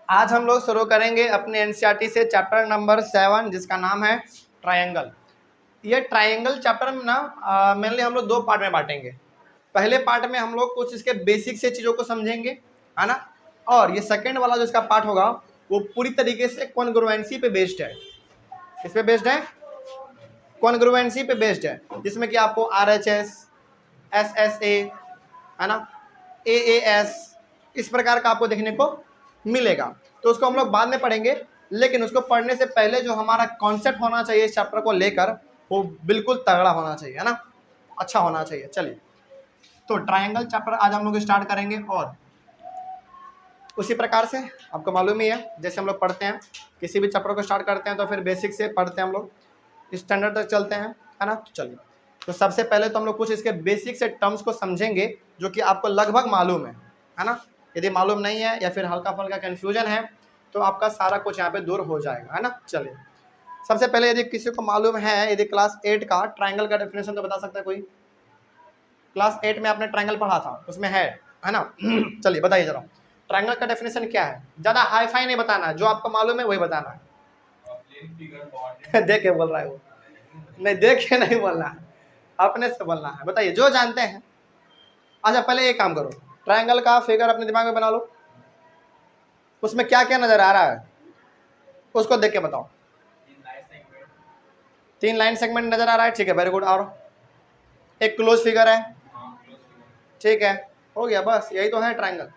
आज हम लोग शुरू करेंगे अपने एनसीईआरटी से चैप्टर नंबर 7 जिसका नाम है ट्रायंगल। ये ट्रायंगल चैप्टर में ना मेनली हम लोग दो पार्ट में बांटेंगे। पहले पार्ट में हम लोग कुछ इसके बेसिक से चीज़ों को समझेंगे, है ना। और ये सेकंड वाला जो इसका पार्ट होगा वो पूरी तरीके से कॉन्ग्रुएंसी पे बेस्ड है। किस पे बेस्ड है? कॉन्ग्रुएंसी पे बेस्ड है, जिसमें कि आपको RHS, SSA, है ना, AAS इस प्रकार का आपको देखने को मिलेगा। तो उसको हम लोग बाद में पढ़ेंगे, लेकिन उसको पढ़ने से पहले जो हमारा कॉन्सेप्ट होना चाहिए इस चैप्टर को लेकर वो बिल्कुल तगड़ा होना चाहिए, है ना, अच्छा होना चाहिए। चलिए, तो ट्रायंगल चैप्टर आज हम लोग स्टार्ट करेंगे। और उसी प्रकार से आपको मालूम ही है, जैसे हम लोग पढ़ते हैं किसी भी चैप्टर को स्टार्ट करते हैं तो फिर बेसिक से पढ़ते हैं, हम लोग स्टैंडर्ड तक चलते हैं, है ना। तो चलिए, तो सबसे पहले तो हम लोग कुछ इसके बेसिक से टर्म्स को समझेंगे जो कि आपको लगभग मालूम है ना। यदि मालूम नहीं है या फिर हल्का फुल्का कन्फ्यूजन है तो आपका सारा कुछ यहाँ पे दूर हो जाएगा, है ना। चलिए, सबसे पहले यदि किसी को मालूम है, यदि क्लास 8 का ट्रायंगल का डेफिनेशन तो बता सकता है कोई? क्लास 8 में आपने ट्रायंगल पढ़ा था, उसमें है ना। चलिए बताइए जरा, ट्रायंगल का डेफिनेशन क्या है? ज़्यादा हाई फाई नहीं बताना है, जो आपको मालूम है वही बताना है। देख के बोल रहा है वो, नहीं देख के नहीं बोलना है, अपने से बोलना है। बताइए जो जानते हैं। अच्छा, पहले एक काम करो, ट्रायंगल का फिगर अपने दिमाग में बना लो। उसमें क्या क्या नजर आ रहा है उसको देख के बताओ। 3 लाइन सेगमेंट नजर आ रहा है, ठीक है, वेरी गुड। और एक क्लोज फिगर है, ठीक है, हो गया, बस यही तो है ट्रायंगल।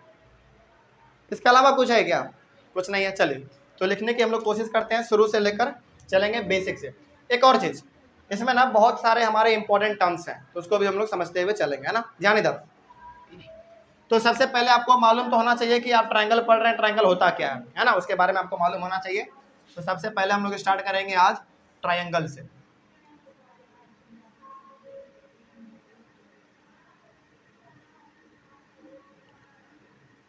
इसके अलावा कुछ है क्या? कुछ नहीं है। चलिए, तो लिखने की हम लोग कोशिश करते हैं, शुरू से लेकर चलेंगे बेसिक से। एक और चीज़, इसमें ना बहुत सारे हमारे इंपॉर्टेंट टर्म्स हैं, तो उसको भी हम लोग समझते हुए चलेंगे, है ना। ध्यान इधर। तो सबसे पहले आपको मालूम तो होना चाहिए कि आप ट्रायंगल पढ़ रहे हैं, ट्रायंगल होता क्या है ना, उसके बारे में आपको मालूम होना चाहिए। तो सबसे पहले हम लोग स्टार्ट करेंगे आज ट्रायंगल से।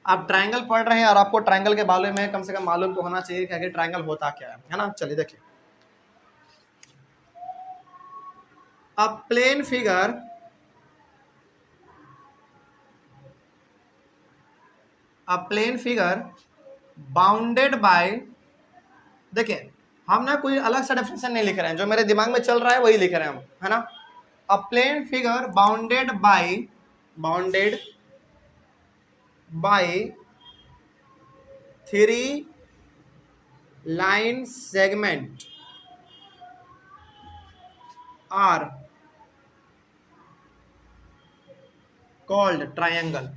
आप ट्रायंगल पढ़ रहे हैं और आपको ट्रायंगल के बारे में कम से कम मालूम तो होना चाहिए कि आखिर ट्रायंगल होता क्या है ना। चलिए देखिए, अ प्लेन फिगर बाउंडेड बाय, देखिए हम ना कोई अलग सा डेफिनेशन नहीं लिख रहे हैं, जो मेरे दिमाग में चल रहा है वही लिख रहे हैं हम, है ना। A plane figure bounded by 3 line segment are called triangle.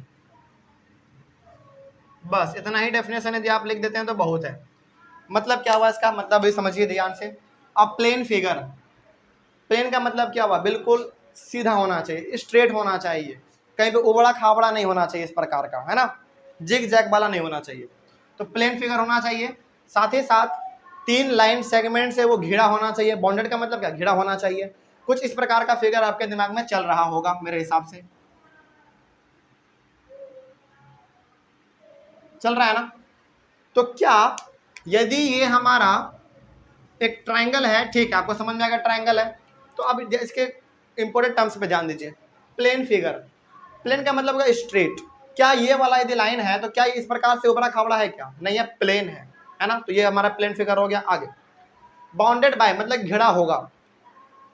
बस इतना ही डेफिनेशन यदि आप लिख देते हैं तो बहुत है। मतलब क्या हुआ इसका? मतलब भी समझिए ध्यान से। अब प्लेन फिगर, प्लेन का मतलब क्या हुआ? बिल्कुल सीधा होना चाहिए, स्ट्रेट होना चाहिए, कहीं पे उबड़ा खाबड़ा नहीं होना चाहिए इस प्रकार का, है ना, जिग जैग वाला नहीं होना चाहिए। तो प्लेन फिगर होना चाहिए, साथ ही साथ 3 लाइन सेगमेंट से वो घिरा होना चाहिए। बॉन्डेड का मतलब क्या? घिरा होना चाहिए। कुछ इस प्रकार का फिगर आपके दिमाग में चल रहा होगा मेरे हिसाब से, चल रहा है ना। तो क्या यदि ये हमारा एक ट्रायंगल है, ठीक है, आपको समझ में आएगा ट्रायंगल है, तो अब इसके इंपॉर्टेंट टर्म्स पे ध्यान दीजिए। प्लेन फिगर, प्लेन का मतलब होगा स्ट्रेट। क्या ये वाला यदि लाइन है तो क्या इस प्रकार से उबड़ा खाबड़ा है? क्या नहीं है, प्लेन है ना। तो ये हमारा प्लेन फिगर हो गया। आगे बाउंडेड बाय मतलब घिरा होगा,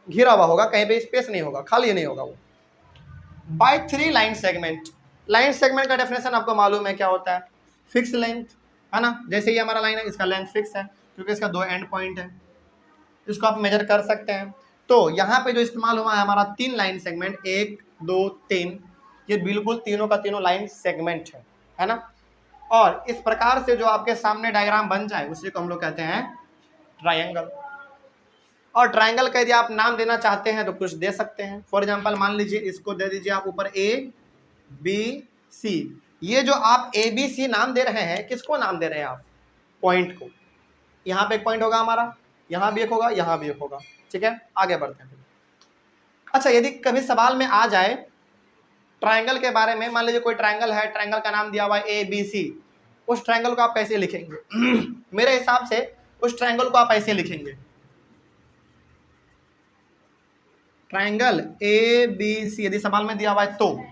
घिरा हुआ होगा, कहीं पे स्पेस नहीं होगा, खाली नहीं होगा वो। By 3 line segment, line segment का डेफिनेशन आपको मालूम है क्या होता है? फिक्स लेंथ, है ना। जैसे ये हमारा लाइन है, इसका लेंथ फिक्स है क्योंकि इसका 2 एंड पॉइंट है, इसको आप मेजर कर सकते हैं। तो यहाँ पे जो इस्तेमाल हुआ है हमारा 3 लाइन सेगमेंट, 1 2 3, ये बिल्कुल तीनों का तीनों लाइन सेगमेंट है ना। और इस प्रकार से जो आपके सामने डायग्राम बन जाए उसी को हम लोग कहते हैं ट्रायंगल। और ट्रायंगल का यदि आप नाम देना चाहते हैं तो कुछ दे सकते हैं। फॉर एग्जांपल मान लीजिए इसको दे दीजिए आप ऊपर ABC। ये जो आप ABC नाम दे रहे हैं, किसको नाम दे रहे हैं आप? पॉइंट को। यहाँ पे एक पॉइंट होगा हमारा, यहाँ भी एक होगा, यहाँ भी एक होगा, ठीक है। आगे बढ़ते हैं। अच्छा, यदि कभी सवाल में आ जाए ट्रायंगल के बारे में, मान लीजिए कोई ट्रायंगल है, ट्रायंगल का नाम दिया हुआ है ABC, उस ट्रायंगल को आप कैसे लिखेंगे? मेरे हिसाब से उस ट्रायंगल को आप ऐसे लिखेंगे, ट्रायंगल ABC यदि सवाल में दिया हुआ है तो।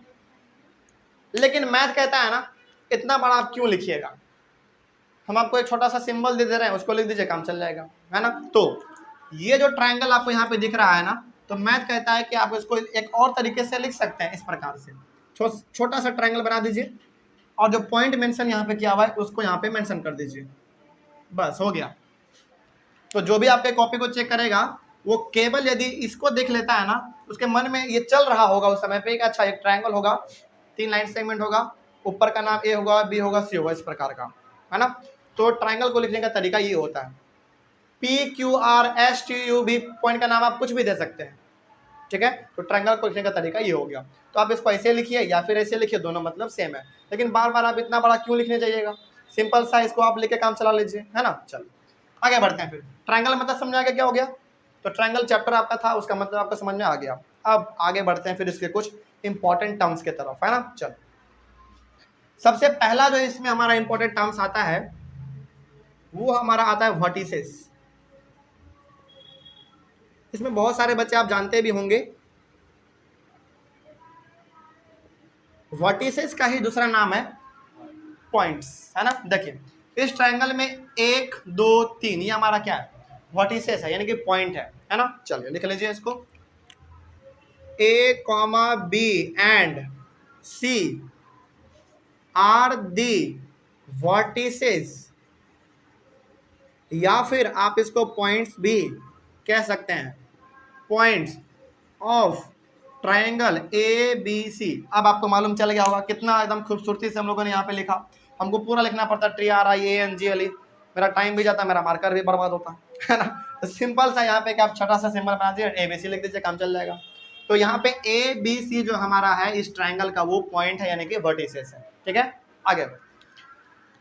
लेकिन मैथ कहता है ना, इतना बड़ा आप क्यों लिखिएगा, हम आपको एक छोटा सा सिंबल दे रहे हैं, उसको लिख दीजिए, काम चल जाएगा, है ना। तो ये जो ट्राइंगल आपको यहाँ पे दिख रहा है ना, तो मैथ कहता है कि आप इसको एक और तरीके से लिख सकते हैं, इस प्रकार से छोटा सा ट्राइंगल बना दीजिए और जो पॉइंट मेंशन यहाँ पे किया हुआ है उसको यहाँ पे मेंशन कर दीजिए, बस हो गया। तो जो भी आपके कॉपी को चेक करेगा वो केवल यदि इसको देख लेता है ना, उसके मन में ये चल रहा होगा उस समय पे कि अच्छा एक ट्राइंगल होगा, 3 लाइन सेगमेंट होगा, ऊपर का नाम ए होगा, बी होगा, सी होगा, इस प्रकार का, है ना। तो ट्राइंगल को लिखने का तरीका ये होता है। PQRSTU भी पॉइंट का नाम आप कुछ भी दे सकते हैं, ठीक है। तो ट्राइंगल को लिखने का तरीका ये हो गया। तो आप इसको ऐसे लिखिए या फिर ऐसे लिखिए, दोनों मतलब सेम है, लेकिन बार बार आप इतना बड़ा क्यों लिखने जाइएगा, सिंपल सा इसको आप लिख के काम चला लीजिए, है ना। चलो आगे बढ़ते हैं। फिर ट्राइंगल मतलब समझ आ गया क्या हो गया। तो ट्राइंगल चैप्टर आपका था, उसका मतलब आपका समझ में आ गया। अब आगे बढ़ते हैं फिर इसके कुछ इंपॉर्टेंट टर्म्स के तरफ, है ना। चलो सबसे पहला जो इसमें हमारा इंपॉर्टेंट टर्म्स आता है वो हमारा आता है वर्टिसेस। इसमें बहुत सारे बच्चे आप जानते भी होंगे, वर्टिसेस का ही दूसरा नाम है पॉइंट्स, है ना। देखिए इस ट्राइंगल में 1 2 3 ये हमारा क्या है, वर्टिसेस है, यानी कि पॉइंट है ना। चलिए लिख लीजिए इसको, A, B and C are the vertices, या फिर आप इसको पॉइंट्स भी कह सकते हैं, पॉइंट्स ऑफ ट्राइंगल ABC। अब आपको मालूम चल गया होगा कितना एकदम खूबसूरती से हम लोगों ने यहाँ पे लिखा। हमको पूरा लिखना पड़ता TRIANGLE, मेरा टाइम भी जाता, मेरा मार्कर भी बर्बाद होता, है ना। तो सिंपल सा यहाँ पे कि आप छोटा सा सिंबल बना दीजिए, ABC लिख दीजिए, काम चल जाएगा। तो यहाँ पे ABC जो हमारा है इस ट्राइंगल का वो पॉइंट है, यानी कि वर्टिसेस है, ठीक है। आगे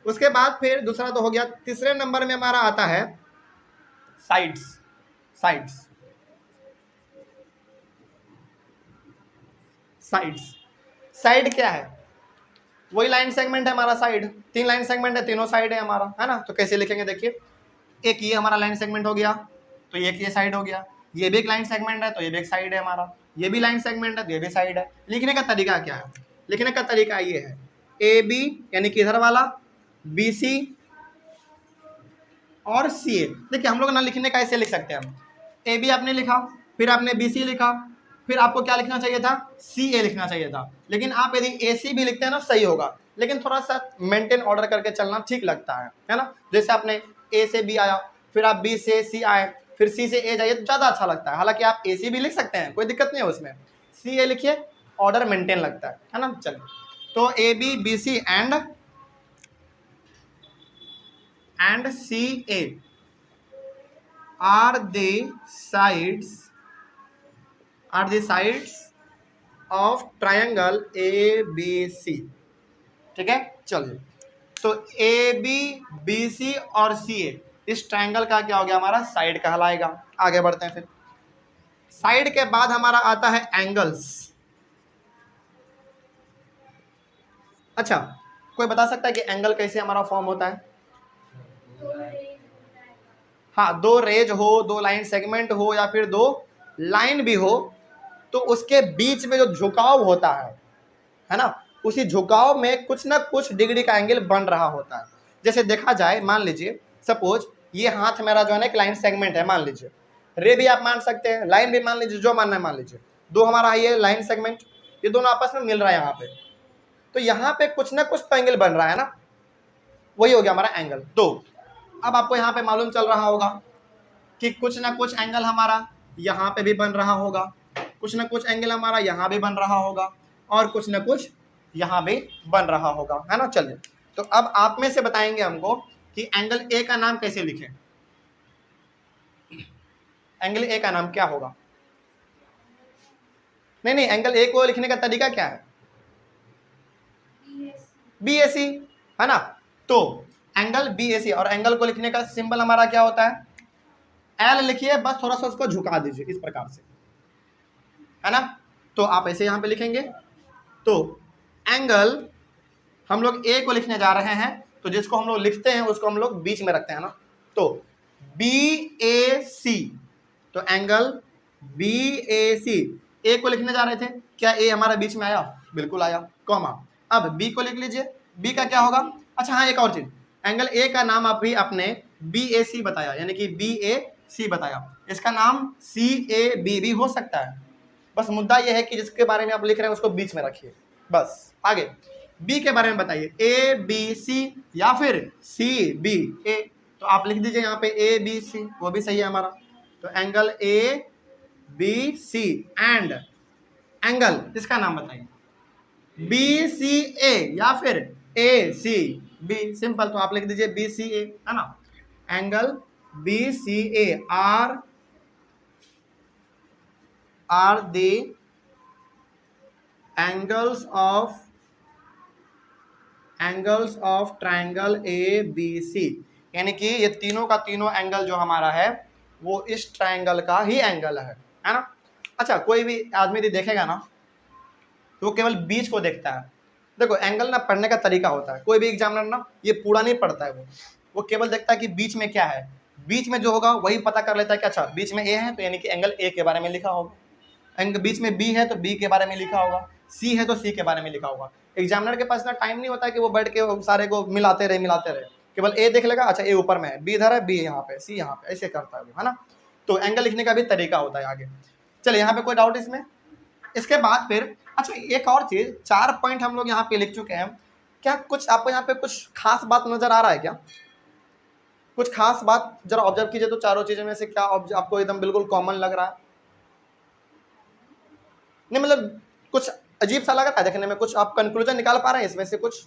उसके बाद फिर दूसरा तो हो गया, तीसरे नंबर में हमारा आता है साइड्स। साइड्स साइड्स साइड क्या है, वही लाइन सेगमेंट है हमारा। साइड 3 लाइन सेगमेंट है, तीनों साइड है हमारा, है ना। तो कैसे लिखेंगे, देखिए एक ये हमारा लाइन सेगमेंट हो गया, तो एक ये साइड हो गया, ये भी एक लाइन सेगमेंट है तो ये भी एक साइड है हमारा, ये भी लाइन सेगमेंट है तो ये भी साइड है। लिखने का तरीका क्या है, लिखने का तरीका ये है, AB यानी कि इधर वाला, BC और CA। देखिए हम लोग ना लिखने का ऐसे लिख सकते हैं, AB आपने लिखा, फिर आपने BC लिखा, फिर आपको क्या लिखना चाहिए था, CA लिखना चाहिए था। लेकिन आप यदि AC भी लिखते हैं ना सही होगा, लेकिन थोड़ा सा मेंटेन ऑर्डर करके चलना ठीक लगता है ना। जैसे आपने A से B आया, फिर आप B से C आए, फिर C से A जाइए तो ज़्यादा अच्छा लगता है। हालांकि आप AC भी लिख सकते हैं, कोई दिक्कत नहीं है उसमें, CA लिखिए, ऑर्डर मेंटेन लगता है ना। चलिए तो AB BC and CA are the sides of triangle ABC, ठीक है। चलिए तो AB BC और CA इस ट्रायंगल का क्या हो गया, हमारा साइड कहलाएगा। आगे बढ़ते हैं फिर, साइड के बाद हमारा आता है एंगल्स। अच्छा कोई बता सकता है कि एंगल कैसे हमारा फॉर्म होता है। हाँ, 2 रेज हो, 2 लाइन सेगमेंट हो, या फिर 2 लाइन भी हो, तो उसके बीच में जो झुकाव होता है ना, उसी झुकाव में कुछ ना कुछ डिग्री का एंगल बन रहा होता है। जैसे देखा जाए, मान लीजिए सपोज ये हाथ मेरा जो है ना एक लाइन सेगमेंट है, मान लीजिए, रे भी आप मान सकते हैं, लाइन भी मान लीजिए, जो मानना है मान लीजिए। 2 हमारा ये लाइन सेगमेंट, ये दोनों आपस में मिल रहा है यहाँ पे, तो यहाँ पे कुछ ना कुछ तो एंगल बन रहा है ना, वही हो गया हमारा एंगल। तो अब आपको यहाँ पे मालूम चल रहा होगा कि कुछ ना कुछ एंगल हमारा यहाँ पे भी बन रहा होगा, कुछ ना कुछ एंगल हमारा यहाँ भी बन रहा होगा, और कुछ ना कुछ यहाँ भी बन रहा होगा, है ना। चलिए तो अब आप में से बताएंगे हमको कि एंगल ए का नाम कैसे लिखें। एंगल ए का नाम क्या होगा। नहीं, एंगल ए को लिखने का तरीका क्या है, BAC, है ना। तो एंगल BAC, और एंगल को लिखने का सिंबल हमारा क्या होता है, L लिखिए, बस थोड़ा सा उसको झुका दीजिए इस प्रकार से, है ना। तो आप ऐसे यहाँ पे लिखेंगे। तो एंगल हम लोग ए को लिखने जा रहे हैं, तो जिसको हम लोग लिखते हैं उसको हम लोग बीच में रखते हैं ना। तो BAC, तो एंगल BAC, ए को लिखने जा रहे थे, क्या ए हमारा बीच में आया, बिल्कुल आया, कॉमा। अब बी को लिख लीजिए, बी का क्या होगा, अच्छा हाँ एक और चीज, एंगल ए का नाम अभी आपने BAC बताया, यानी कि BAC बताया, इसका नाम CAB भी हो सकता है। बस मुद्दा यह है कि जिसके बारे में आप लिख रहे हैं उसको बीच में रखिए बस। आगे बी के बारे में बताइए, ABC या फिर CBA, तो आप लिख दीजिए यहाँ पे ABC, वो भी सही है हमारा। तो एंगल ABC एंड एंगल इसका नाम बताइए BCA या फिर ACB, सिंपल, तो आप लिख दीजिए BCA, है ना। Angle BCA are the angles of triangle ABC, यानी कि ये तीनों का तीनों एंगल जो हमारा है वो इस ट्रायंगल का ही एंगल है ना। अच्छा, कोई भी आदमी यदि देखेगा ना तो वो केवल बीच को देखता है। देखो एंगल ना पढ़ने का तरीका होता है, कोई भी एग्जामिनर ना ये पूरा नहीं पढ़ता है, वो केवल देखता है कि बीच में क्या है, बीच में जो होगा वही पता कर लेता है कि अच्छा बीच में ए है तो यानी कि एंगल ए के बारे में लिखा होगा, एंगल बीच में बी है तो बी के बारे में लिखा होगा, सी है तो सी के बारे में लिखा होगा। एग्जामिनर के पास ना टाइम नहीं होता है कि वो बैठ के सारे को मिलाते रहे, केवल ए देख लेगा, अच्छा ए ऊपर में है, बी इधर है, बी यहाँ पे, सी यहाँ पे, ऐसे करता है वो, है ना। तो एंगल लिखने का भी तरीका होता है आगे। चलिए यहाँ पे कोई डाउट इसमें? इसके बाद फिर अच्छा एक और चीज, 4 पॉइंट हम लोग यहाँ पे लिख चुके हैं, क्या कुछ आपको यहाँ पे कुछ खास बात नजर आ रहा है क्या? कुछ खास बात जरा ऑब्जर्व कीजिए तो चारों चीजों में से क्या आपको एकदम बिल्कुल कॉमन लग रहा है? नहीं मतलब कुछ अजीब सा लग रहा है देखने में, कुछ आप कंक्लूजन निकाल पा रहे हैं इसमें से? कुछ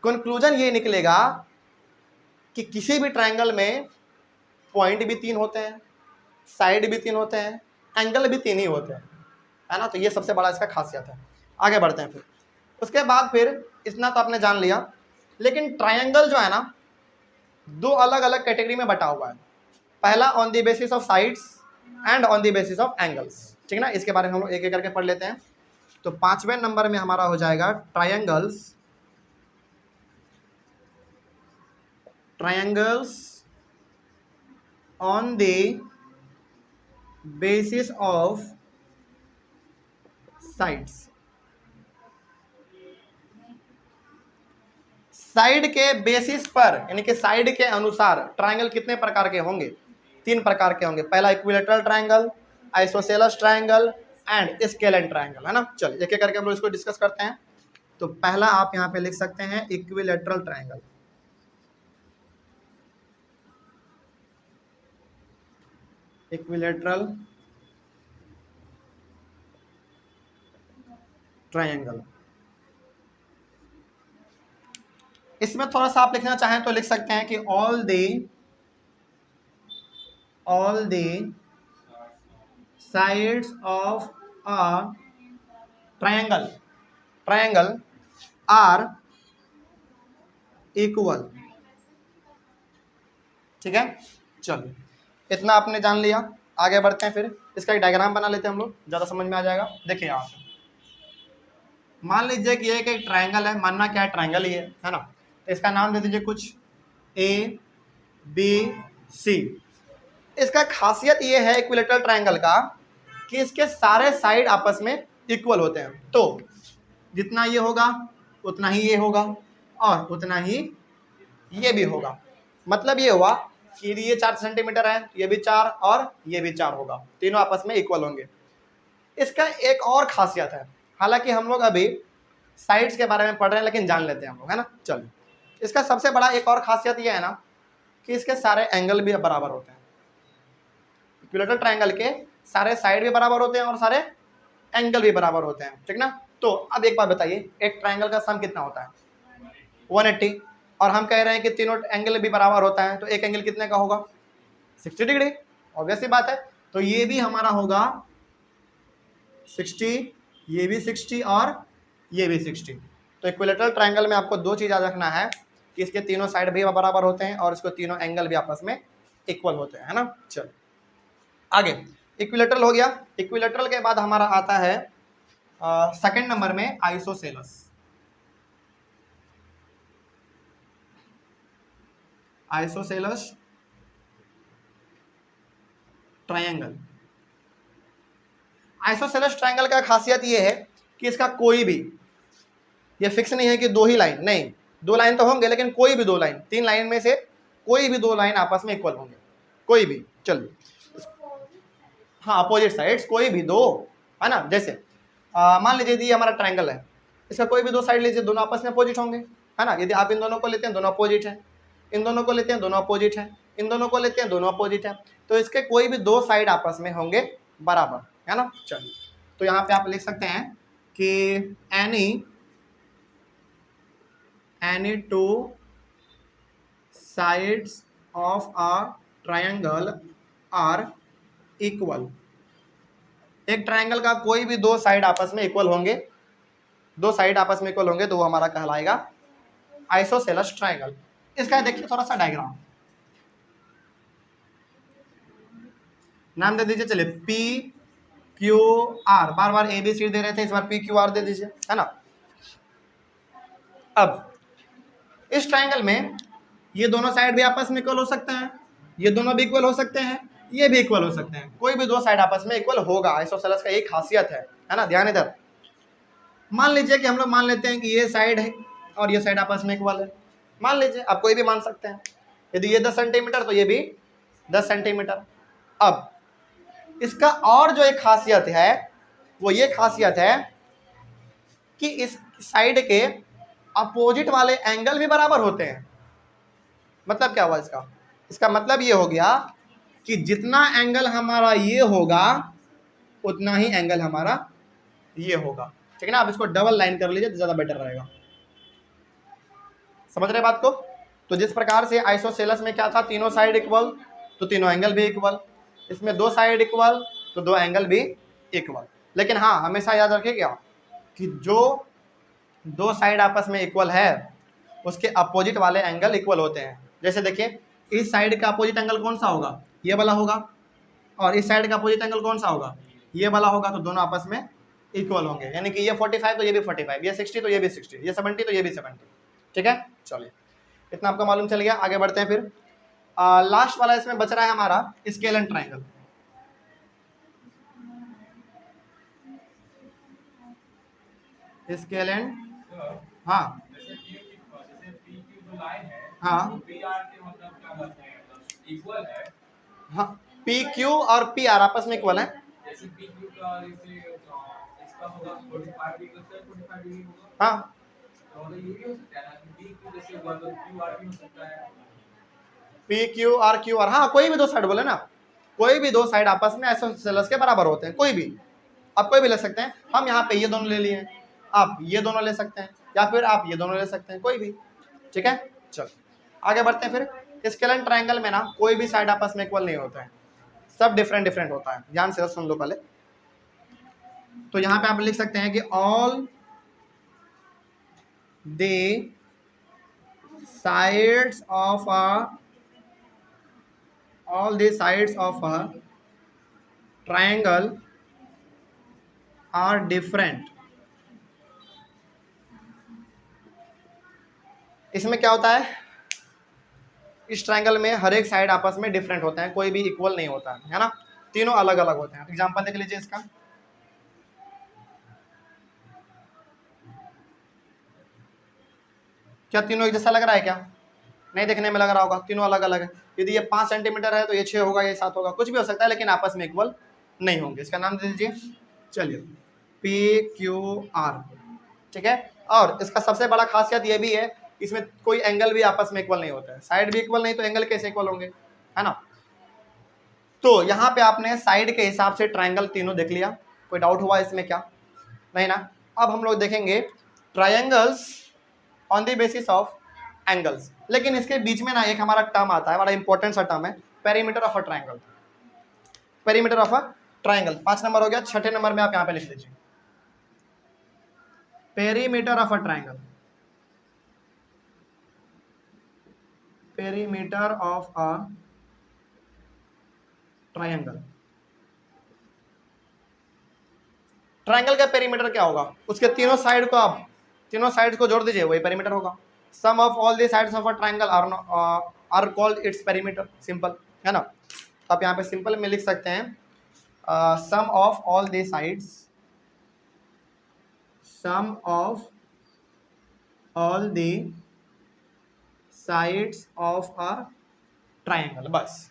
कंक्लूजन ये निकलेगा कि किसी भी ट्रायंगल में पॉइंट भी 3 होते हैं, साइड भी 3 होते हैं, एंगल भी 3 ही होते हैं, है ना। तो ये सबसे बड़ा इसका खासियत है। आगे बढ़ते हैं फिर। उसके बाद फिर इतना तो आपने जान लिया, लेकिन ट्रायंगल जो है ना 2 अलग अलग कैटेगरी में बटा हुआ है। पहला on the basis of sides and on the basis of angles, ठीक है ना। इसके बारे में हम लोग एक एक करके पढ़ लेते हैं। तो 5वें नंबर में हमारा हो जाएगा triangles on the basis of sides. Side के बेसिस पर, यानी कि साइड के अनुसार ट्रायंगल कितने प्रकार के होंगे? 3 प्रकार के होंगे। पहला equilateral triangle, isosceles triangle and scalene triangle, है ना। चलिए एक एक करके हम लोग इसको डिस्कस करते हैं। तो पहला आप यहाँ पे लिख सकते हैं इक्विलेटरल ट्रायंगल। इक्विलेटरल ट्रायंगल, इसमें थोड़ा सा आप लिखना चाहें तो लिख सकते हैं कि all the sides of a triangle are equal, ठीक है। चलिए इतना आपने जान लिया, आगे बढ़ते हैं। फिर इसका एक डायग्राम बना लेते हैं हम लोग, ज़्यादा समझ में आ जाएगा। देखिए यहाँ मान लीजिए कि एक ट्रायंगल है, मानना क्या है ट्रायंगल ही है ना। तो इसका नाम दे दीजिए कुछ ABC। इसका खासियत ये है इक्विलेटरल ट्रायंगल का कि इसके सारे साइड आपस में इक्वल होते हैं। तो जितना ये होगा उतना ही ये होगा और उतना ही ये भी होगा। मतलब ये हुआ कि ये 4 सेंटीमीटर है, ये भी 4 और ये भी 4 होगा, तीनों आपस में इक्वल होंगे। इसका एक और खासियत है, हालांकि हम लोग अभी साइड्स के बारे में पढ़ रहे हैं लेकिन जान लेते हैं हम लोग, है ना। चलिए इसका सबसे बड़ा एक और खासियत ये है ना कि इसके सारे एंगल भी बराबर होते हैं। इक्विलेटरल ट्रायंगल के सारे साइड भी बराबर होते हैं और सारे एंगल भी बराबर होते हैं, ठीक ना। तो अब एक बात बताइए, एक ट्रायंगल का सम कितना होता है? 180, और हम कह रहे हैं कि तीनों एंगल भी बराबर होता है, तो एक एंगल कितने का होगा? 60 डिग्री, ऑब्वियस सी बात है। तो ये भी हमारा होगा 60, ये भी 60 और ये भी 60। तो इक्विलेटरल ट्रायंगल में आपको 2 चीज़ याद रखना है कि इसके तीनों साइड भी बराबर होते हैं और इसको तीनों एंगल भी आपस में इक्वल होते हैं, है ना। चलो आगे, इक्विलेटरल हो गया। इक्विलेटरल के बाद हमारा आता है सेकंड नंबर में isosceles. Isosceles triangle. Isosceles triangle का खासियत ये है कि इसका कोई भी, ये फिक्स नहीं है कि 2 ही लाइन, नहीं, दो लाइन तो होंगे, लेकिन कोई भी दो लाइन, 3 लाइन में से कोई भी दो लाइन आपस में इक्वल होंगे, कोई भी। चलिए, हाँ अपोजिट साइड्स कोई भी दो, है ना। जैसे मान लीजिए ये हमारा ट्रायंगल है, इसका कोई भी दो साइड लीजिए, दोनों आपस में अपोजिट होंगे, है ना। यदि आप इन दोनों को लेते हैं दोनों अपोजिट है, इन दोनों को लेते हैं दोनों अपोजिट है, इन दोनों को लेते हैं दोनों अपोजिट है, तो इसके कोई भी दो साइड आपस में होंगे बराबर, है ना। चलिए, तो यहाँ पे आप लिख सकते हैं कि any two sides of a triangle are equal. एक ट्रायंगल का कोई भी दो साइड आपस में इक्वल होंगे, दो साइड आपस में इक्वल होंगे, तो वो हमारा कहलाएगा आइसोसेलेस ट्रायंगल। इसका देखिए थोड़ा सा डायग्राम, नाम दे दीजिए, चलिए पी क्यू आर, बार बार ए बी सी दे रहे थे, इस बार पी क्यू आर दे दीजिए, है ना। अब इस ट्रायंगल में ये दोनों साइड भी आपस में इक्वल हो सकते हैं, ये दोनों भी इक्वल हो सकते हैं, ये भी इक्वल हो सकते हैं, कोई भी दो साइड आपस में इक्वल होगा। आइसोसेलेस का एक खासियत है ना। ध्यान इधर, मान लीजिए कि हम लोग मान लेते हैं कि ये साइड है और ये साइड आपस में इक्वल है, मान लीजिए, आप कोई भी मान सकते हैं। यदि ये 10 सेंटीमीटर तो ये भी 10 सेंटीमीटर। अब इसका और जो एक खासियत है वो ये खासियत है कि इस साइड के अपोजिट वाले एंगल भी बराबर होते हैं। मतलब क्या हुआ इसका? इसका मतलब ये हो गया कि जितना एंगल हमारा ये होगा उतना ही एंगल हमारा ये होगा, ठीक है ना। आप इसको डबल लाइन कर लीजिए तो ज़्यादा बेटर रहेगा। समझ रहे बात को? तो जिस प्रकार से आइसोसेलेस में क्या था, तीनों साइड इक्वल तो तीनों एंगल भी इक्वल, इसमें दो साइड इक्वल तो दो एंगल भी इक्वल। लेकिन हाँ, हमेशा याद रखिएगा कि जो दो साइड आपस में इक्वल है उसके अपोजिट वाले एंगल इक्वल होते हैं। जैसे देखिए, इस साइड का अपोजिट एंगल कौन सा होगा? ये वाला होगा, और इस साइड का अपोजिट एंगल कौन सा होगा? ये वाला होगा। तो दोनों आपस में इक्वल होंगे, यानी कि ये 45 तो ये भी 45, ये 60 तो ये भी 60, ये 70 तो ये भी 70, ठीक है। चलिए, इतना आपको मालूम चल गया। आगे बढ़ते हैं फिर। लास्ट वाला इसमें बच रहा है हमारा scale and triangle. Scale and, हाँ हाँ हाँ, पी क्यू और पी आर आपस में इक्वल है। हाँ, पी क्यू आर, हाँ कोई भी दो साइड बोले ना, कोई भी दो साइड आपस में आइसोसेलेस के बराबर होते हैं। कोई भी, आप कोई भी ले सकते हैं। हम यहाँ पे ये दोनों ले लिए, आप ये दोनों ले सकते हैं, या फिर आप ये दोनों ले सकते हैं, कोई भी, ठीक है। चलो आगे बढ़ते हैं फिर। स्केल एंड ट्रायंगल में ना कोई भी साइड आपस में इक्वल नहीं होता है, सब डिफरेंट डिफरेंट होता है। ध्यान से सुन लो पहले। तो यहाँ पे आप लिख सकते हैं कि all the sides of a triangle are different। इसमें क्या होता है, इस ट्रायंगल में हर एक साइड आपस में डिफरेंट होते हैं, कोई भी इक्वल नहीं होता है ना। तीनों अलग अलग होते हैं। एग्जांपल देख लीजिए इसका। क्या तीनों एक जैसा लग रहा है? क्या नहीं, देखने में लग रहा होगा तीनों अलग अलग है। यदि ये 5 सेंटीमीटर है तो ये 6 होगा, ये 7 होगा, कुछ भी हो सकता है, लेकिन आपस में इक्वल नहीं होंगे। इसका नाम दे दीजिए, चलिए पी क्यू आर, ठीक है। और इसका सबसे बड़ा खासियत ये भी है, इसमें कोई एंगल भी आपस में इक्वल नहीं होता है। साइड भी इक्वल नहीं तो एंगल कैसे इक्वल होंगे, है ना। तो यहाँ पे आपने साइड के हिसाब से ट्रायंगल तीनों देख लिया। कोई डाउट हुआ इसमें क्या? नहीं ना। अब हम लोग देखेंगे triangles on the basis of angles. लेकिन इसके बीच में ना एक हमारा टर्म आता है, बड़ा इंपॉर्टेंट सा टर्म है, perimeter of a triangle. Perimeter of a triangle 5 number हो गया। 6ठे नंबर में आप यहाँ पे लिख लीजिए, perimeter of a triangle. Perimeter of a triangle. Triangle का पेरीमीटर क्या होगा? उसके तीनों साइड को आप तीनों साइड को जोड़ दीजिए, वही पेरीमीटर होगा। Sum of all the sides of a triangle are called its perimeter. Simple है ना। तो आप यहाँ पे सिंपल में लिख सकते हैं sum of all the sides, sum of all the sides of a triangle. बस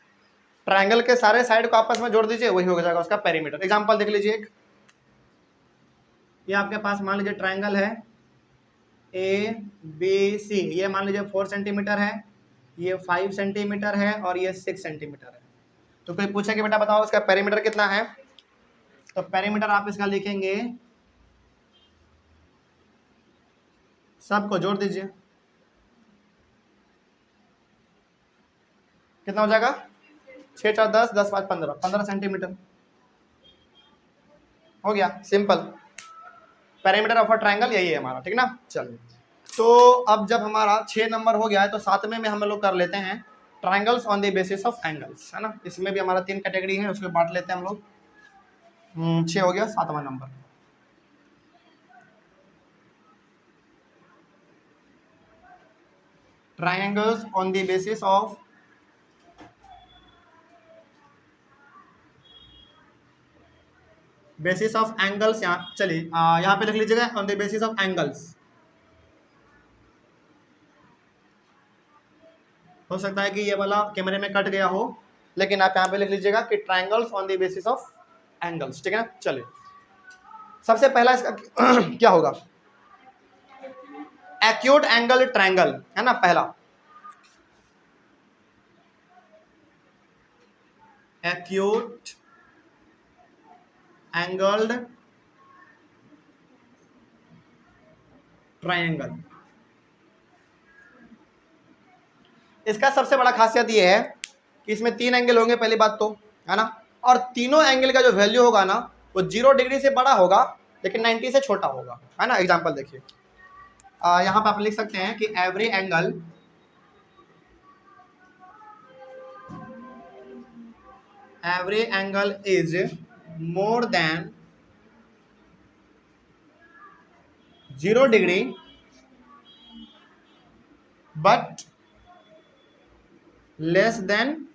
ट्राइंगल के सारे साइड को आपस में जोड़ दीजिए, वही हो जाएगा उसका पेरीमीटर। एग्जांपल देख लीजिए, एक ये आपके पास मान लीजिए ट्राइंगल है ए बी सी, ये मान लीजिए 4 सेंटीमीटर है, ये 5 सेंटीमीटर है और ये 6 सेंटीमीटर है। तो कोई पूछे कि बेटा बताओ इसका पेरीमीटर कितना है, तो पेरीमीटर आप इसका लिखेंगे, सबको जोड़ दीजिए, कितना हो जाएगा 6 4 10, 10 5 15, 15 सेंटीमीटर हो गया। Simple perimeter of a triangle यही है हमारा, ठीक ना। चलिए, तो अब जब हमारा 6 नंबर हो गया है तो 7वें में हम लोग कर लेते हैं triangles on the basis of angles, है ना। इसमें भी हमारा 3 कैटेगरी है, उसको बांट लेते हैं हम लोग। 6 हो गया, 7वां number triangles on the basis of angles. यहाँ चलिए यहाँ पे लिख लीजिएगा on the basis of angles. हो सकता है कि ये वाला कैमरे में कट गया हो, लेकिन आप यहाँ पे लिख लीजिएगा कि triangles on the basis of angles, ठीक है ना। चलिए, सबसे पहला इसका क्या होगा, एक्यूट एंगल ट्राइंगल, है ना। पहला एक्यूट एंगल्ड ट्राइंगल। इसका सबसे बड़ा खासियत ये है कि इसमें 3 एंगल होंगे, पहली बात तो, है ना। और तीनों एंगल का जो वैल्यू होगा ना वो 0 डिग्री से बड़ा होगा लेकिन 90 से छोटा होगा, है ना। एग्जांपल देखिए, यहाँ पे आप लिख सकते हैं कि every angle is more than 0 degree but less than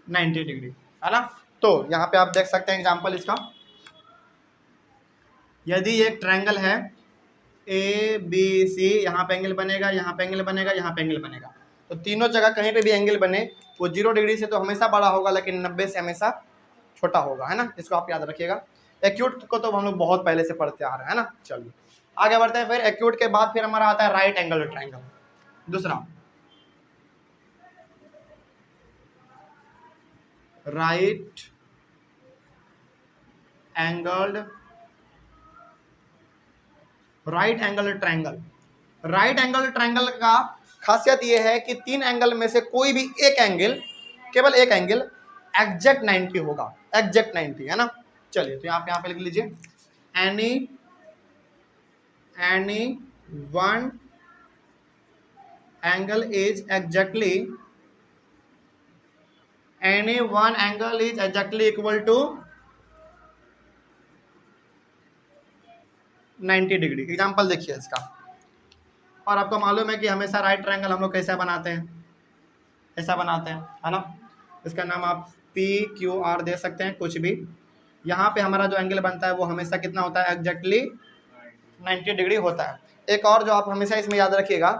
90 degree, है ना। तो यहाँ पे आप देख सकते हैं एग्जांपल इसका, यदि एक ट्रायंगल है ए बी सी, यहाँ पे एंगल बनेगा, यहाँ पे एंगल बनेगा, यहाँ पे एंगल बनेगा, तो तीनों जगह कहीं पे भी एंगल बने वो 0 डिग्री से तो हमेशा बड़ा होगा लेकिन 90 से हमेशा छोटा होगा, है ना। इसको आप याद रखिएगा। एक्यूट को तो हम लोग बहुत पहले से पढ़ते आ रहे हैं, है ना। चलिए आगे बढ़ते हैं। फिर एक्यूट के बाद फिर हमारा आता है राइट एंगल ट्रायंगल। दूसरा right angle triangle. Right angle triangle का खासियत यह है कि 3 एंगल में से कोई भी एक एंगल, केवल एक एंगल एग्जैक्ट 90 होगा, एग्जैक्ट 90, है ना। चलिए, तो यहाँ पे लिख लीजिए, any one angle is exactly equal to 90 degree. Example देखिए इसका, और आपको मालूम है कि हमेशा राइट ट्रायंगल हम लोग कैसा बनाते हैं, ऐसा बनाते हैं, है ना। इसका नाम आप पी क्यू आर दे सकते हैं, कुछ भी। यहाँ पे हमारा जो एंगल बनता है वो हमेशा कितना होता है, एग्जैक्टली 90 डिग्री होता है। एक और जो आप हमेशा इसमें याद रखिएगा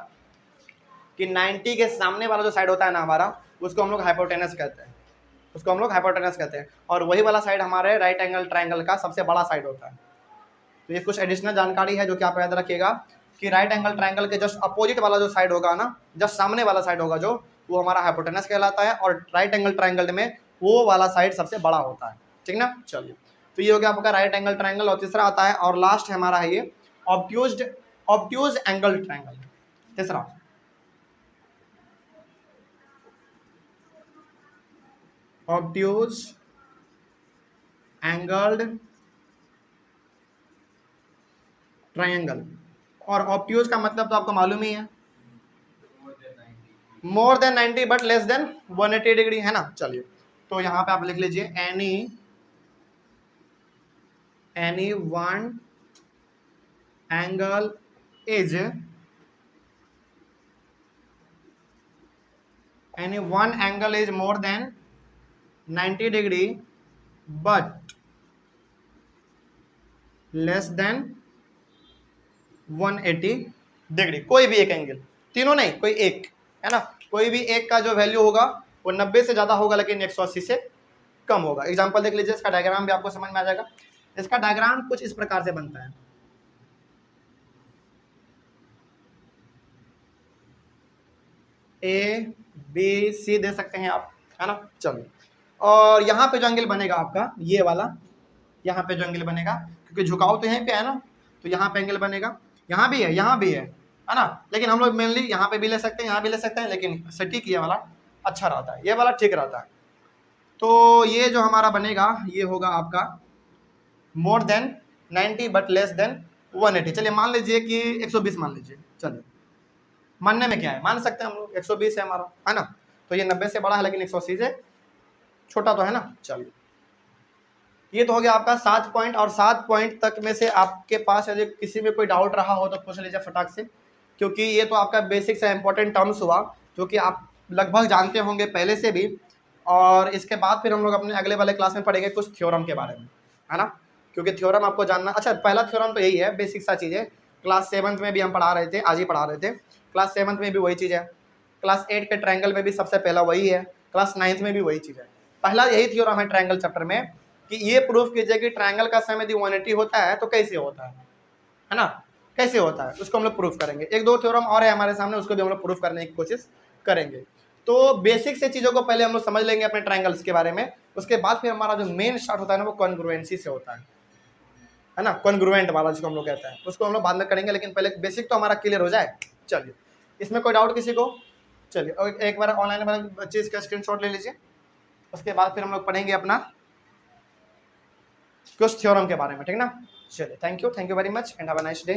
कि 90 के सामने वाला जो साइड होता है ना हमारा, उसको हम लोग हाइपोटेनस कहते हैं, और वही वाला साइड हमारे राइट एंगल ट्रायंगल का सबसे बड़ा साइड होता है। तो ये कुछ एडिशनल जानकारी है जो कि आप याद रखिएगा कि राइट एंगल ट्रायंगल के जस्ट अपोजिट वाला जो साइड होगा ना, जस्ट सामने वाला साइड होगा जो, वो हमारा हाइपोटेनस कहलाता है, और राइट एंगल ट्रायंगल में वो वाला साइड सबसे बड़ा होता है, ठीक ना। चलिए, तो ये हो गया आपका राइट एंगल ट्रायंगल। और तीसरा आता है और लास्ट है हमारा है ये ऑब्ट्यूज एंगल ट्रायंगल। तीसरा ऑब्ट्यूज एंगल्ड ट्रायंगल। और ऑब्ट्यूज का मतलब तो आपको मालूम ही है, more than 90 but less than 180 degree, है ना। चलिए, तो यहाँ पे आप लिख लीजिए, any one angle is more than 90 degree but less than 180 degree, कोई भी एक एंगल, तीनों नहीं, कोई एक, है ना, कोई भी एक का जो वैल्यू होगा वो 90 से ज़्यादा होगा लेकिन 180 से कम होगा। एग्जाम्पल देख लीजिए, इसका डायग्राम भी आपको समझ में आ जाएगा। इसका डायग्राम कुछ इस प्रकार से बनता है, ए बी सी दे सकते हैं आप, है ना। चलो, और यहाँ पे जो एंगल बनेगा आपका ये वाला, यहाँ पे जो एंगल बनेगा, क्योंकि झुकाव तो यहीं पे है ना, तो यहाँ पे एंगल बनेगा, यहाँ भी है, यहाँ भी है ना, लेकिन हम लोग मेनली यहाँ पे भी ले सकते हैं, यहाँ भी ले सकते हैं, लेकिन सटीक ये वाला अच्छा रहता है, ये वाला ठीक रहता है। तो ये जो हमारा बनेगा ये होगा आपका more than 90 but less than 180। चलिए मान लीजिए कि 120 मान लीजिए, चलिए मानने में क्या है, मान सकते हैं हम लोग, 120 है हमारा, है ना। तो ये 90 से बड़ा है लेकिन 180 से छोटा तो है ना। चलिए, ये तो हो गया आपका 7 पॉइंट, और 7 पॉइंट तक में से आपके पास यदि किसी में कोई डाउट रहा हो तो पूछ लीजिए फटाक से, क्योंकि ये तो आपका बेसिक से इंपॉर्टेंट टर्म्स हुआ जो कि आप लगभग जानते होंगे पहले से भी। और इसके बाद फिर हम लोग अपने अगले वाले क्लास में पढ़ेंगे कुछ थ्योरम के बारे में, है ना, क्योंकि थ्योरम आपको जानना, अच्छा पहला थ्योरम तो यही है, बेसिक सा चीज़ है, क्लास 7th में भी हम पढ़ा रहे थे, आज ही पढ़ा रहे थे, क्लास 7th में भी वही चीज़ है, क्लास 8 के ट्रायंगल में भी सबसे पहला वही है, क्लास 9th में भी वही चीज़ है। पहला यही थ्योरम है ट्रायंगल चैप्टर में कि ये प्रूफ कीजिए कि ट्रायंगल का सम यदि 180 होता है तो कैसे होता है ना, कैसे होता है, उसको हम लोग प्रूफ करेंगे। एक दो थ्योरम और है हमारे सामने, उसको भी हम लोग प्रूफ करने की कोशिश करेंगे। तो बेसिक से चीज़ों को पहले हम लोग समझ लेंगे अपने ट्रायंगल्स के बारे में, उसके बाद फिर हमारा जो मेन स्टार्ट होता है ना वो कॉन्ग्रुएंसी से होता है ना, कॉन्ग्रुएंट वाला जिसको हम लोग कहते हैं, उसको हम लोग बाद में करेंगे, लेकिन पहले बेसिक तो हमारा क्लियर हो जाए। चलिए, इसमें कोई डाउट किसी को? चलिए, और एक बार ऑनलाइन वाला चीज़ का स्क्रीनशॉट ले लीजिए, उसके बाद फिर हम लोग पढ़ेंगे अपना कुछ थ्योरम के बारे में, ठीक ना। चलिए, thank you very much and have a nice day.